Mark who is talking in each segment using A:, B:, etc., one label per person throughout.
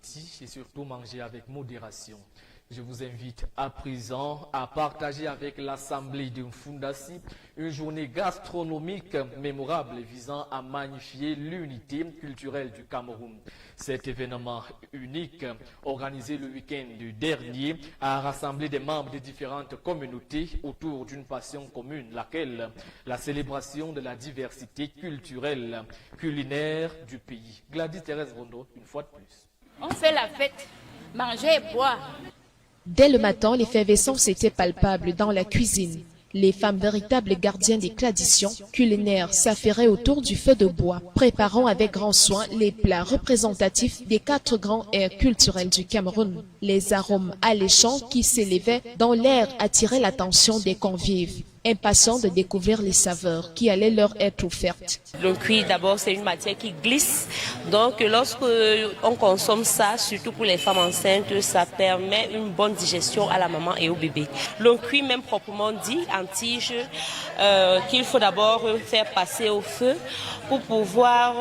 A: appétit et surtout manger avec modération. Je vous invite à présent à partager avec l'Assemblée de Mfundassi une journée gastronomique mémorable visant à magnifier l'unité culturelle du Cameroun. Cet événement unique, organisé le week-end dernier, a rassemblé des membres des différentes communautés autour d'une passion commune, laquelle la célébration de la diversité culturelle, culinaire du pays. Gladys Thérèse Rondo, une fois de plus.
B: On fait la fête, manger et boire.
C: Dès le matin, l'effervescence était palpable dans la cuisine. Les femmes, véritables gardiennes des traditions culinaires, s'affairaient autour du feu de bois, préparant avec grand soin les plats représentatifs des 4 grands aires culturels du Cameroun. Les arômes alléchants qui s'élevaient dans l'air attiraient l'attention des convives, impatients de découvrir les saveurs qui allaient leur être offertes.
D: Le cuit, d'abord, c'est une matière qui glisse. Donc, lorsque on consomme ça, surtout pour les femmes enceintes, ça permet une bonne digestion à la maman et au bébé. Le cuit, même proprement dit, en tige, qu'il faut d'abord faire passer au feu pour pouvoir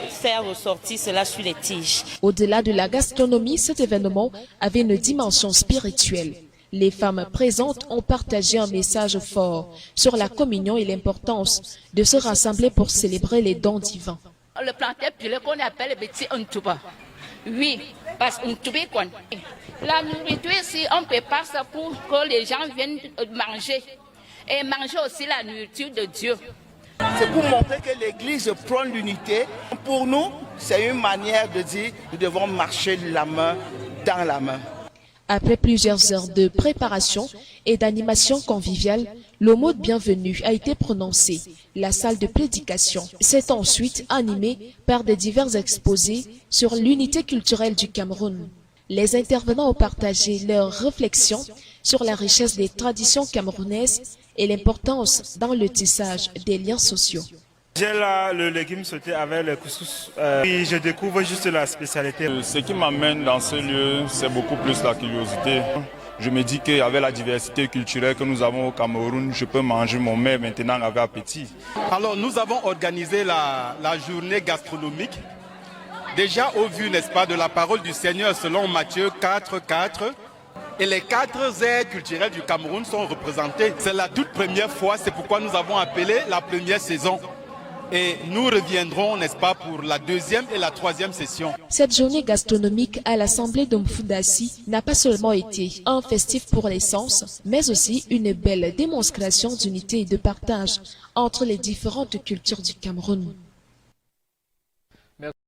D: faire ressortir cela sur les tiges.
C: Au-delà de la gastronomie, cet événement avait une dimension spirituelle. Les femmes présentes ont partagé un message fort sur la communion et l'importance de se rassembler pour célébrer les dons divins.
B: Le plantain pilé qu'on appelle le petit Ntuba. Oui, parce que la nourriture ici, on prépare ça pour que les gens viennent manger. Et manger aussi la nourriture de Dieu.
E: C'est pour montrer que l'Église prend l'unité. Pour nous, c'est une manière de dire nous devons marcher la main dans la main.
C: Après plusieurs heures de préparation et d'animation conviviale, le mot de bienvenue a été prononcé. La salle de prédication s'est ensuite animée par des divers exposés sur l'unité culturelle du Cameroun. Les intervenants ont partagé leurs réflexions sur la richesse des traditions camerounaises et l'importance dans le tissage des liens sociaux.
F: J'ai là le légume sauté avec le couscous. Et je découvre juste la spécialité.
G: Ce qui m'amène dans ce lieu, c'est beaucoup plus la curiosité. Je me dis qu'avec la diversité culturelle que nous avons au Cameroun, je peux manger mon mets maintenant avec appétit.
H: Alors nous avons organisé la journée gastronomique. Déjà au vu, n'est-ce pas, de la parole du Seigneur selon Matthieu 4:4. Et les 4 aires culturelles du Cameroun sont représentées. C'est la toute première fois, c'est pourquoi nous avons appelé la première saison. Et nous reviendrons, n'est-ce pas, pour la 2e et la 3e session.
C: Cette journée gastronomique à l'Assemblée de Mfundassi n'a pas seulement été un festif pour les sens, mais aussi une belle démonstration d'unité et de partage entre les différentes cultures du Cameroun.